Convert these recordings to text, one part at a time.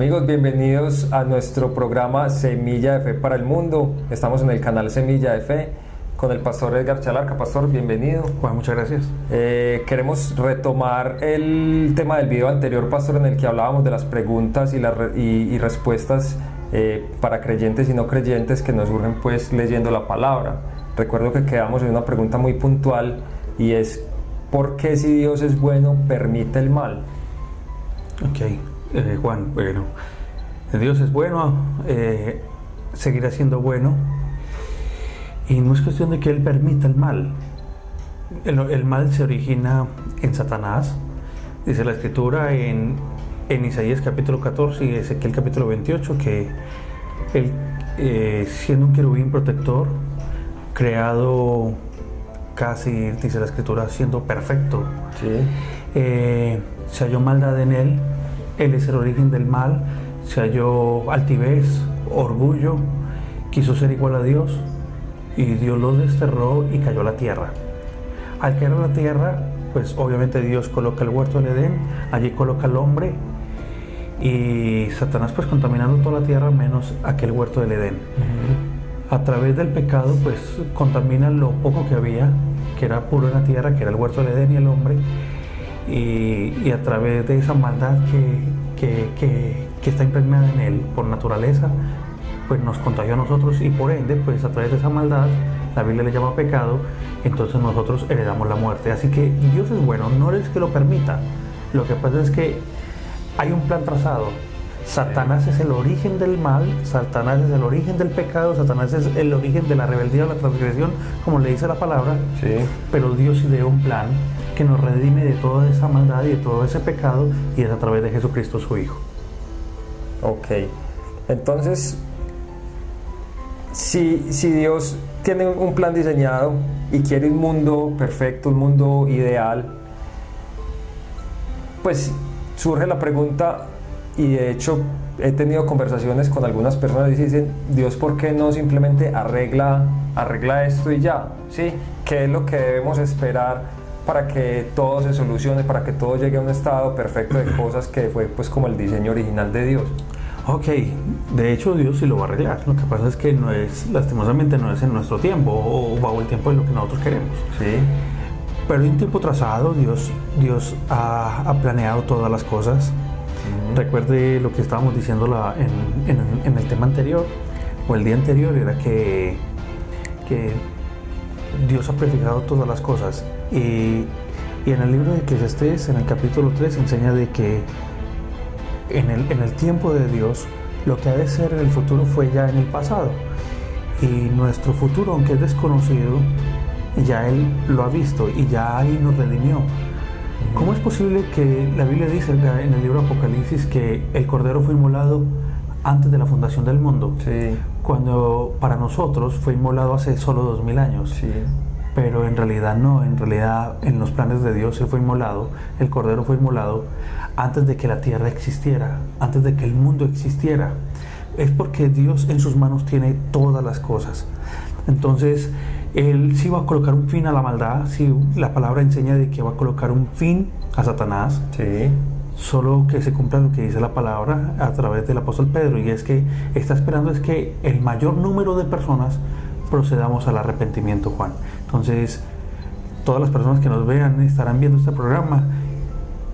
Amigos, bienvenidos a nuestro programa Semilla de Fe para el Mundo. Estamos en el canal Semilla de Fe con el pastor Edgar Chalarca. Pastor, bienvenido. Juan, muchas gracias. Queremos retomar el tema del video anterior, pastor, en el que hablábamos de las preguntas y respuestas para creyentes y no creyentes que nos surgen pues leyendo la palabra. Recuerdo que quedamos en una pregunta muy puntual y es: ¿por qué, si Dios es bueno, permite el mal? Ok. Juan, bueno, Dios es bueno, seguirá siendo bueno, y no es cuestión de que Él permita el mal. El mal se origina en Satanás, dice la Escritura en Isaías capítulo 14 y Ezequiel capítulo 28, que Él, siendo un querubín protector, creado casi, dice la Escritura, siendo perfecto, Sí. se halló maldad en Él. Él es el origen del mal, se halló altivez, orgullo, quiso ser igual a Dios y Dios lo desterró y cayó a la tierra. Al caer a la tierra, pues obviamente Dios coloca el huerto del Edén, allí coloca al hombre y Satanás pues contaminando toda la tierra menos aquel huerto del Edén. A través del pecado pues contamina lo poco que había, que era puro en la tierra, que era el huerto del Edén y el hombre. Y a través de esa maldad que está impregnada en él por naturaleza, pues nos contagió a nosotros y por ende, pues a través de esa maldad, la Biblia le llama pecado, entonces nosotros heredamos la muerte. Así que Dios es bueno, no es que lo permita, lo que pasa es que hay un plan trazado. Satanás es el origen del mal, Satanás es el origen del pecado, Satanás es el origen de la rebeldía o la transgresión, como le dice la palabra, Sí. pero Dios ideó un plan que nos redime de toda esa maldad y de todo ese pecado, y es a través de Jesucristo su Hijo. Ok, entonces, si Dios tiene un plan diseñado y quiere un mundo perfecto, un mundo ideal, pues surge la pregunta, y de hecho he tenido conversaciones con algunas personas y dicen: Dios, ¿por qué no simplemente arregla esto y ya? ¿Sí? ¿Qué es lo que debemos esperar para que todo se solucione, para que todo llegue a un estado perfecto de cosas, que fue pues como el diseño original de Dios? Ok, de hecho Dios sí lo va a arreglar, lo que pasa es que no es, lastimosamente no es en nuestro tiempo o bajo el tiempo de lo que nosotros queremos. Sí. Pero hay un tiempo trazado, Dios ha planeado todas las cosas. Recuerde lo que estábamos diciendo en el tema anterior, o el día anterior, era que Dios ha prefijado todas las cosas. Y en el libro de Eclesiastés, en el capítulo 3, enseña de que en el tiempo de Dios, lo que ha de ser en el futuro fue ya en el pasado. Y nuestro futuro, aunque es desconocido, ya Él lo ha visto y ya ahí nos redimió. ¿Cómo es posible que la Biblia dice en el libro Apocalipsis que el Cordero fue inmolado antes de la fundación del mundo? Sí. Cuando para nosotros fue inmolado hace solo 2000 años. Sí. Pero en realidad no, en realidad en los planes de Dios Él fue inmolado, el Cordero fue inmolado antes de que la tierra existiera, antes de que el mundo existiera. Es porque Dios en sus manos tiene todas las cosas. Entonces Él sí va a colocar un fin a la maldad, sí, la palabra enseña de que va a colocar un fin a Satanás. Sí. Solo que se cumpla lo que dice la palabra a través del apóstol Pedro, y es que está esperando es que el mayor número de personas procedamos al arrepentimiento, Juan. Entonces, todas las personas que nos vean estarán viendo este programa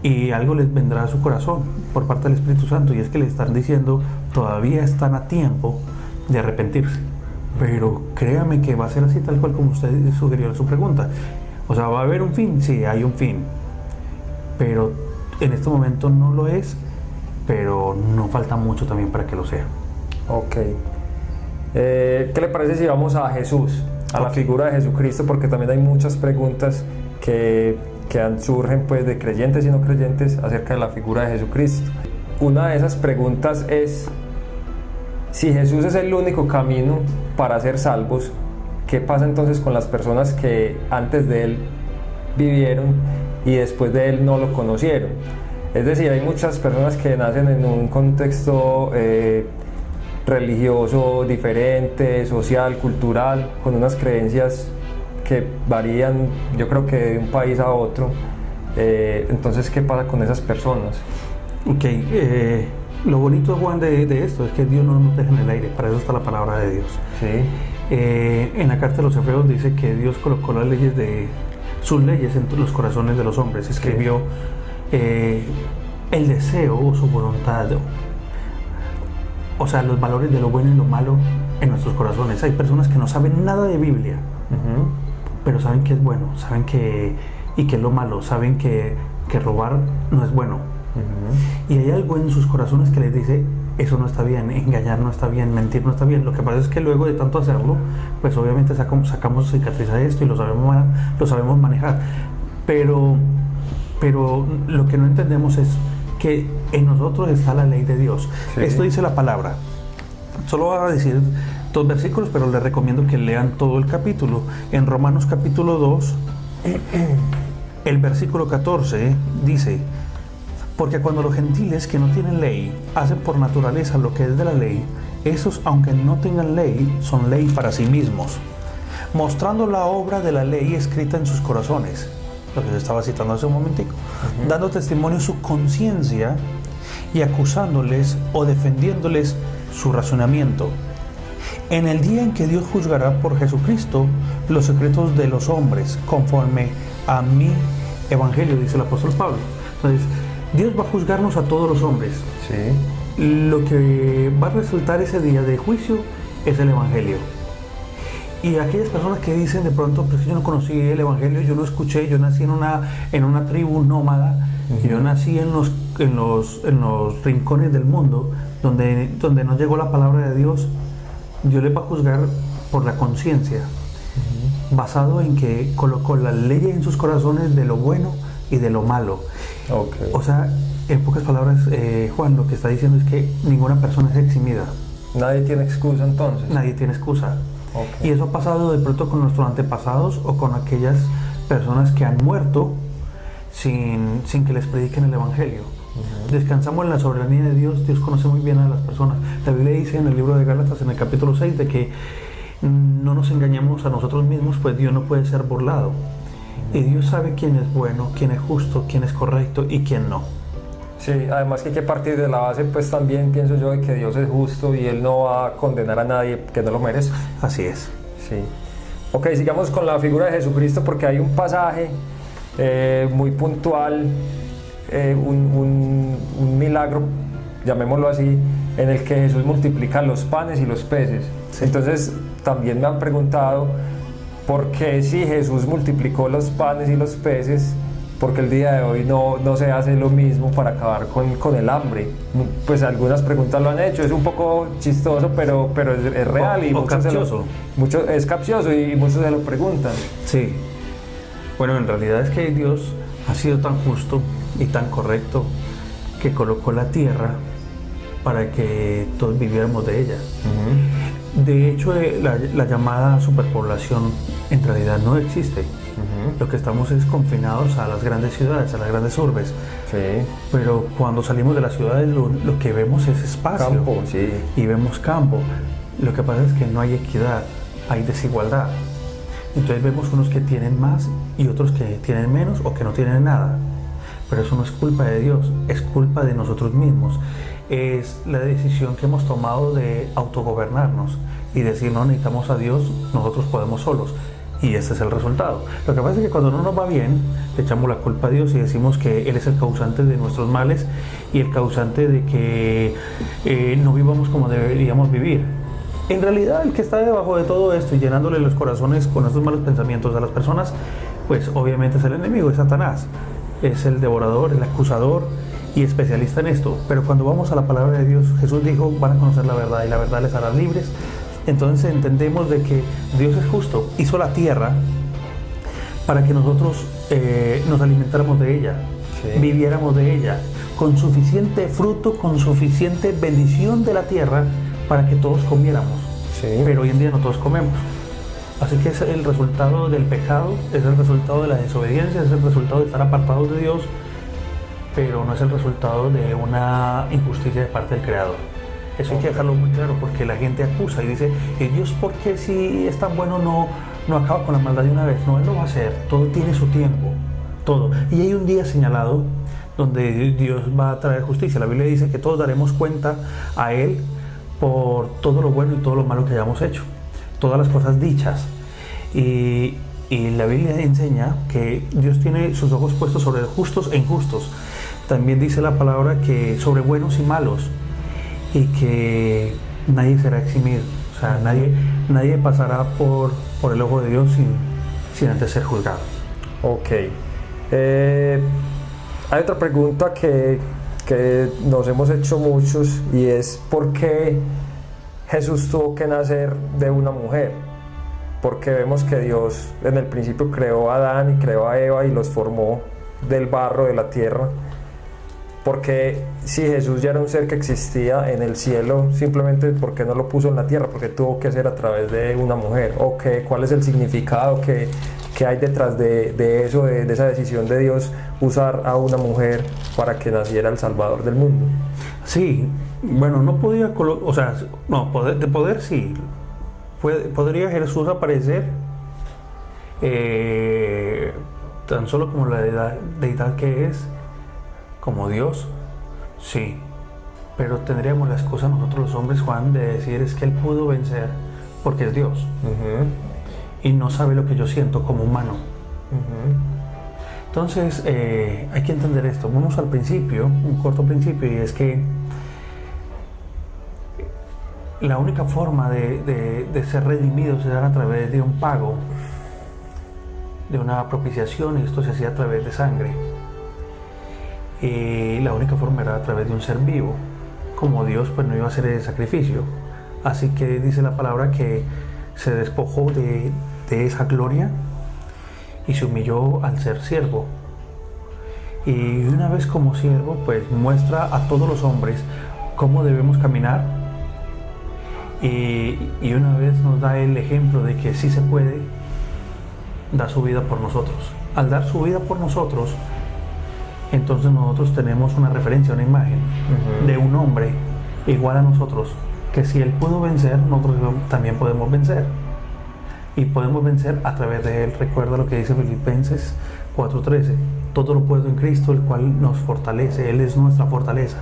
y algo les vendrá a su corazón por parte del Espíritu Santo, y es que le están diciendo: todavía están a tiempo de arrepentirse. Pero créame que va a ser así, tal cual como usted sugirió en su pregunta. O sea, ¿va a haber un fin? Sí, hay un fin. Pero en este momento no lo es, pero no falta mucho también para que lo sea. Ok. ¿Qué le parece si vamos a Jesús, a la figura de Jesucristo? Porque también hay muchas preguntas que surgen pues de creyentes y no creyentes acerca de la figura de Jesucristo. Una de esas preguntas es: si Jesús es el único camino para ser salvos, ¿qué pasa entonces con las personas que antes de Él vivieron y después de Él no lo conocieron? Es decir, hay muchas personas que nacen en un contexto religioso diferente, social, cultural, con unas creencias que varían, yo creo que de un país a otro. Entonces, ¿qué pasa con esas personas? Ok, Lo bonito, Juan, de esto es que Dios no nos deja en el aire, para eso está la palabra de Dios. Sí. En la carta de los Hebreos dice que Dios colocó sus leyes en los corazones de los hombres, escribió el deseo o su voluntad, o sea, los valores de lo bueno y lo malo en nuestros corazones. Hay personas que no saben nada de Biblia, pero saben que es bueno, saben que es lo malo, saben que robar no es bueno. Y hay algo en sus corazones que les dice, eso no está bien, engañar no está bien, mentir no está bien. Lo que pasa es que luego de tanto hacerlo, pues obviamente sacamos cicatriz a esto y lo sabemos manejar. Pero lo que no entendemos es que en nosotros está la ley de Dios. Sí. Esto dice la palabra. Solo voy a decir 2 versículos, pero les recomiendo que lean todo el capítulo. En Romanos capítulo 2, el versículo 14 dice: porque cuando los gentiles que no tienen ley hacen por naturaleza lo que es de la ley, esos, aunque no tengan ley, son ley para sí mismos, mostrando la obra de la ley escrita en sus corazones, lo que yo estaba citando hace un momentico, dando testimonio su conciencia y acusándoles o defendiéndoles su razonamiento. En el día en que Dios juzgará por Jesucristo los secretos de los hombres, conforme a mi evangelio, dice el apóstol Pablo. Entonces, Dios va a juzgarnos a todos los hombres. Sí. Lo que va a resultar ese día de juicio es el evangelio. Y aquellas personas que dicen de pronto, pues yo no conocí el evangelio, yo no escuché, yo nací en una tribu nómada, yo nací en los rincones del mundo donde no llegó la palabra de Dios. Dios les va a juzgar por la conciencia, basado en que colocó las leyes en sus corazones de lo bueno y de lo malo. Okay. O sea, en pocas palabras, Juan, lo que está diciendo es que ninguna persona es eximida. Nadie tiene excusa entonces. Nadie tiene excusa. Okay. Y eso ha pasado de pronto con nuestros antepasados o con aquellas personas que han muerto sin que les prediquen el evangelio. Descansamos en la soberanía de Dios. Dios conoce muy bien a las personas. La Biblia dice en el libro de Gálatas, en el capítulo 6, de que no nos engañemos a nosotros mismos, pues Dios no puede ser burlado. Y Dios sabe quién es bueno, quién es justo, quién es correcto y quién no. Sí, además que hay que partir de la base, pues también pienso yo de que Dios es justo y Él no va a condenar a nadie que no lo merece. Así es. Sí. Ok, sigamos con la figura de Jesucristo, porque hay un pasaje muy puntual, un milagro, llamémoslo así, en el que Jesús multiplica los panes y los peces. Sí. Entonces también me han preguntado, ¿por qué si Jesús multiplicó los panes y los peces, porque el día de hoy no se hace lo mismo para acabar con el hambre? Pues algunas preguntas lo han hecho, es un poco chistoso, pero es real y es capcioso y muchos se lo preguntan. Sí, bueno, en realidad es que Dios ha sido tan justo y tan correcto que colocó la tierra para que todos viviéramos de ella. De hecho, la llamada superpoblación en realidad no existe. Lo que estamos es confinados a las grandes ciudades, a las grandes urbes. Sí. Pero cuando salimos de las ciudades lo que vemos es espacio. Campo, sí. Y vemos campo. Lo que pasa es que no hay equidad, hay desigualdad. Entonces vemos unos que tienen más y otros que tienen menos o que no tienen nada. Pero eso no es culpa de Dios, es culpa de nosotros mismos. Es la decisión que hemos tomado de autogobernarnos y decir, no necesitamos a Dios, nosotros podemos solos. Y ese es el resultado. Lo que pasa es que cuando no nos va bien, le echamos la culpa a Dios y decimos que Él es el causante de nuestros males y el causante de que no vivamos como deberíamos vivir. En realidad, el que está debajo de todo esto y llenándole los corazones con estos malos pensamientos a las personas, pues obviamente es el enemigo, es Satanás. Es el devorador, el acusador y especialista en esto. Pero cuando vamos a la palabra de Dios, Jesús dijo, van a conocer la verdad y la verdad les hará libres. Entonces entendemos de que Dios es justo, hizo la tierra para que nosotros nos alimentáramos de ella, sí, viviéramos de ella, con suficiente fruto, con suficiente bendición de la tierra para que todos comiéramos. Sí. Pero hoy en día no todos comemos. Así que es el resultado del pecado, es el resultado de la desobediencia, es el resultado de estar apartados de Dios, pero no es el resultado de una injusticia de parte del Creador. Eso hay que dejarlo muy claro, porque la gente acusa y dice, Dios, ¿por qué si es tan bueno no acaba con la maldad de una vez? No, Él lo va a hacer, todo tiene su tiempo, todo. Y hay un día señalado donde Dios va a traer justicia. La Biblia dice que todos daremos cuenta a Él por todo lo bueno y todo lo malo que hayamos hecho, todas las cosas dichas. Y la Biblia enseña que Dios tiene sus ojos puestos sobre justos e injustos. También dice la palabra que sobre buenos y malos, y que nadie será eximido. O sea, nadie pasará por el ojo de Dios sin antes ser juzgado. Ok. Hay otra pregunta que nos hemos hecho muchos, y es ¿por qué Jesús tuvo que nacer de una mujer? Porque vemos que Dios en el principio creó a Adán y creó a Eva y los formó del barro de la tierra. Porque si Jesús ya era un ser que existía en el cielo, simplemente ¿por qué no lo puso en la tierra? Porque tuvo que ser a través de una mujer. ¿O cuál es el significado que hay detrás de eso, de esa decisión de Dios usar a una mujer para que naciera el Salvador del mundo? Sí, bueno, no podía, o sea, no, de poder sí. ¿Podría Jesús aparecer tan solo como la deidad que es, como Dios? Sí, pero tendríamos la excusa nosotros los hombres, Juan, de decir es que Él pudo vencer porque es Dios. Y no sabe lo que yo siento como humano. Entonces hay que entender esto. Vamos al principio, un corto principio, y es que la única forma de ser redimidos era a través de un pago, de una propiciación, y esto se hacía a través de sangre. Y la única forma era a través de un ser vivo. Como Dios, pues no iba a hacer el sacrificio. Así que dice la palabra que se despojó de esa gloria y se humilló al ser siervo. Y una vez como siervo, pues muestra a todos los hombres cómo debemos caminar. Y una vez nos da el ejemplo de que sí se puede, da su vida por nosotros. Al dar su vida por nosotros, entonces nosotros tenemos una referencia, una imagen de un hombre igual a nosotros, que si Él pudo vencer, nosotros también podemos vencer. Y podemos vencer a través de Él. Recuerda lo que dice Filipenses 4:13. Todo lo puedo en Cristo, el cual nos fortalece. Él es nuestra fortaleza.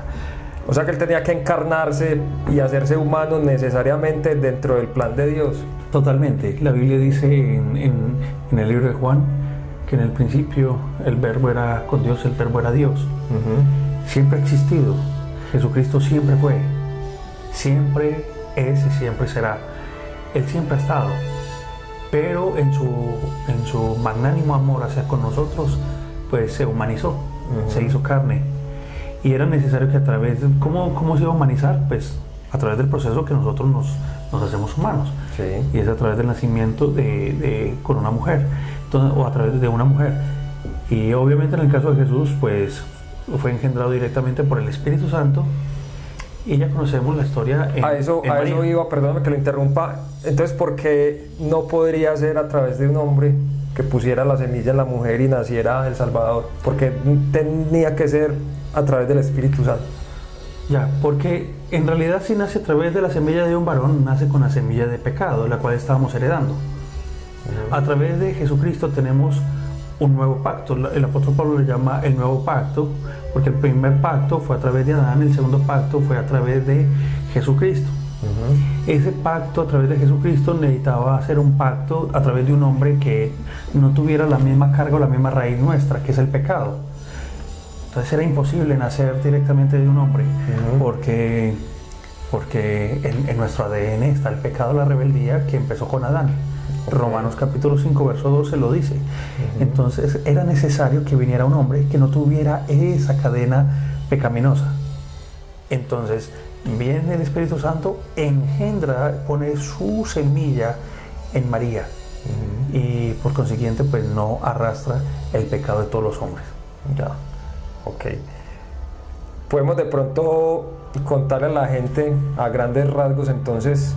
O sea que Él tenía que encarnarse y hacerse humano necesariamente dentro del plan de Dios. Totalmente. La Biblia dice en el libro de Juan que en el principio el verbo era con Dios, el verbo era Dios. Siempre ha existido. Jesucristo siempre fue, siempre es y siempre será. Él siempre ha estado, pero en su magnánimo amor hacia con nosotros, pues se humanizó, se hizo carne. Y era necesario que a través de... ¿Cómo se iba a humanizar? Pues a través del proceso que nosotros nos hacemos humanos. Sí. Y es a través del nacimiento con una mujer. Entonces, o a través de una mujer. Y obviamente en el caso de Jesús, pues fue engendrado directamente por el Espíritu Santo. Y ya conocemos la historia a eso iba, perdóname que lo interrumpa. Entonces, ¿por qué no podría ser a través de un hombre que pusiera la semilla en la mujer y naciera el Salvador? ¿Por qué tenía que ser a través del Espíritu Santo? Ya, porque en realidad si nace a través de la semilla de un varón, nace con la semilla de pecado, la cual estábamos heredando. A través de Jesucristo tenemos un nuevo pacto. El apóstol Pablo le llama el nuevo pacto, porque el primer pacto fue a través de Adán, el segundo pacto fue a través de Jesucristo. Ese pacto a través de Jesucristo necesitaba hacer un pacto a través de un hombre que no tuviera la misma carga o la misma raíz nuestra, que es el pecado. Entonces era imposible nacer directamente de un hombre, porque en nuestro ADN está el pecado, la rebeldía que empezó con Adán. Romanos capítulo 5 verso 12 lo dice. Entonces era necesario que viniera un hombre que no tuviera esa cadena pecaminosa. Entonces viene el Espíritu Santo, engendra, pone su semilla en María, y por consiguiente pues no arrastra el pecado de todos los hombres. Ya. Ok. Podemos de pronto contarle a la gente a grandes rasgos entonces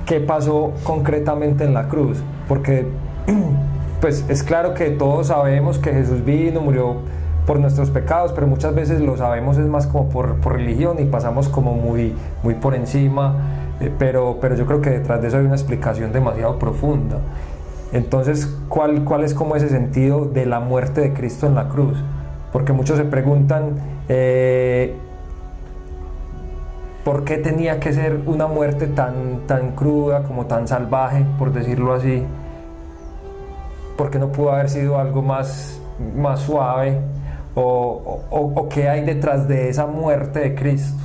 qué pasó concretamente en la cruz, porque pues es claro que todos sabemos que Jesús vino, murió por nuestros pecados, pero muchas veces lo sabemos es más como por religión y pasamos como muy por encima, pero yo creo que detrás de eso hay una explicación demasiado profunda. Entonces, ¿cuál es como ese sentido de la muerte de Cristo en la cruz? porque muchos se preguntan ¿por qué tenía que ser una muerte tan cruda, como tan salvaje, por decirlo así? ¿Por qué no pudo haber sido algo más suave? ¿O qué hay detrás de esa muerte de Cristo?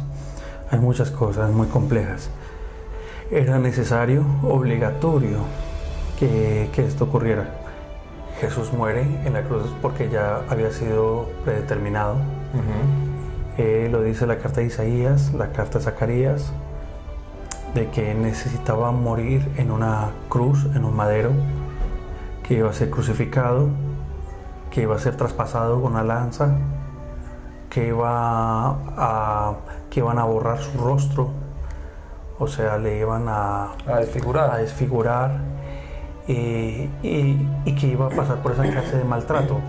Hay muchas cosas muy complejas. Era necesario, obligatorio, que esto ocurriera. Jesús muere en la cruz porque ya había sido predeterminado. Lo dice la carta de Isaías, la carta de Zacarías, de que necesitaba morir en una cruz, en un madero, que iba a ser crucificado, que iba a ser traspasado con una lanza, que iban a borrar su rostro, o sea, le iban a desfigurar y que iba a pasar por esa clase de maltrato.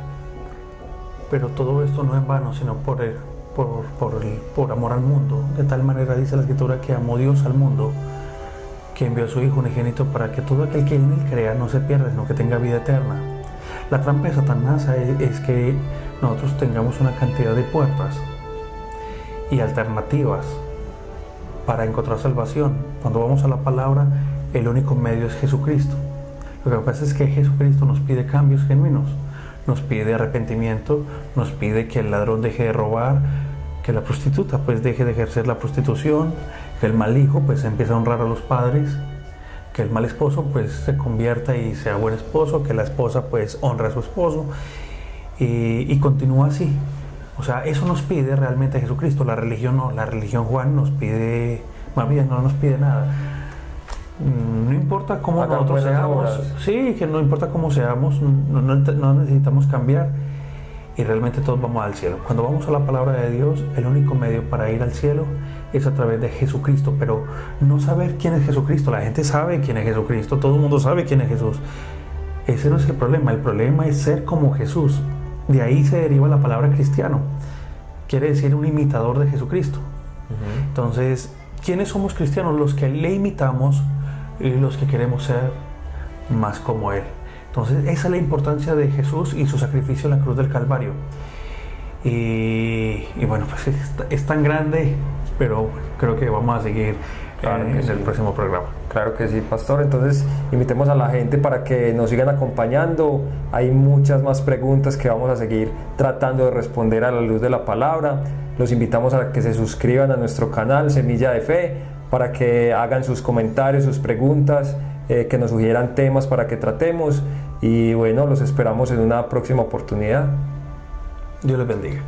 Pero todo esto no en vano, sino por amor al mundo. De tal manera dice la Escritura que amó Dios al mundo, que envió a su Hijo unigénito para que todo aquel que en él crea no se pierda, sino que tenga vida eterna. La trampa de Satanás es que nosotros tengamos una cantidad de puertas y alternativas para encontrar salvación. Cuando vamos a la palabra, el único medio es Jesucristo. Lo que pasa es que Jesucristo nos pide cambios genuinos, nos pide arrepentimiento, nos pide que el ladrón deje de robar, que la prostituta pues deje de ejercer la prostitución, que el mal hijo pues empiece a honrar a los padres, que el mal esposo pues se convierta y sea buen esposo, que la esposa pues honre a su esposo y continúa así. O sea, eso nos pide realmente Jesucristo. La religión no, la religión, Juan, nos pide, más bien no nos pide nada. No importa cómo nosotros seamos, sí, que no importa cómo seamos, no necesitamos cambiar y realmente todos vamos al cielo. Cuando vamos a la palabra de Dios, el único medio para ir al cielo es a través de Jesucristo, pero no saber quién es Jesucristo. La gente sabe quién es Jesucristo, todo el mundo sabe quién es Jesús. Ese no es el problema es ser como Jesús. De ahí se deriva la palabra cristiano, quiere decir un imitador de Jesucristo. Entonces, ¿quiénes somos cristianos? Los que le imitamos y los que queremos ser más como Él. Entonces, esa es la importancia de Jesús y su sacrificio en la cruz del Calvario. Y bueno, pues es tan grande, pero creo que vamos a seguir en el próximo programa. Claro que sí, pastor. Entonces, invitemos a la gente para que nos sigan acompañando. Hay muchas más preguntas que vamos a seguir tratando de responder a la luz de la palabra. Los invitamos a que se suscriban a nuestro canal Semilla de Fe, para que hagan sus comentarios, sus preguntas, que nos sugieran temas para que tratemos. Y bueno, los esperamos en una próxima oportunidad. Dios les bendiga.